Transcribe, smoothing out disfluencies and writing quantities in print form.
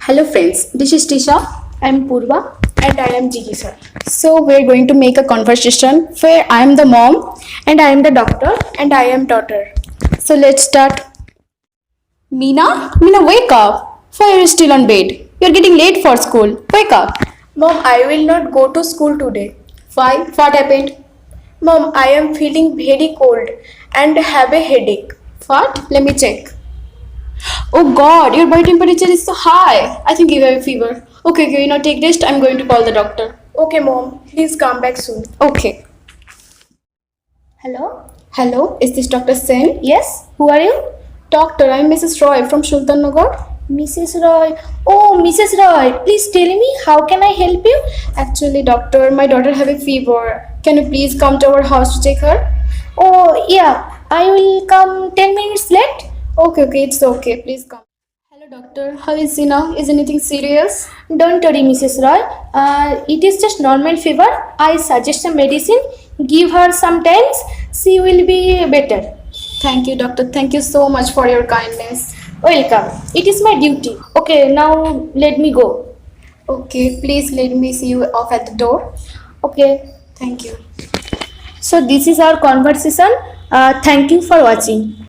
Hello friends, this is Tisha. I am Purva. And I am Jigi sir. So we're going to make a conversation where I am the mom And I am the doctor. And I am daughter. So let's start. Meena, wake up. Why are you still on bed? You're getting late for school. Wake up. Mom, I will not go to school today. Why? What happened? Mom, I am feeling very cold and have a headache. What? Let me check. Oh God, your body temperature is so high. I think you have a fever. Okay, you know, take rest. I'm going to call the doctor. Okay, Mom, please come back soon. Okay. Hello? Hello, is this Dr. Sen? Yes? Who are you? Doctor, I'm Mrs. Roy from Sultan Nagar. Mrs. Roy. Oh, Mrs. Roy. Please tell me, how can I help you? Actually, doctor, my daughter have a fever. Can you please come to our house to check her? Oh, yeah. I will come 10 minutes late. Okay, it's okay. Please come. Hello, doctor. How is she now? Is anything serious? Don't worry, Mrs. Roy. It is just normal fever. I suggest some medicine. Give her some times. She will be better. Thank you, doctor. Thank you so much for your kindness. Welcome. It is my duty. Okay, now let me go. Okay, please let me see you off at the door. Okay. Thank you. So this is our conversation. Thank you for watching.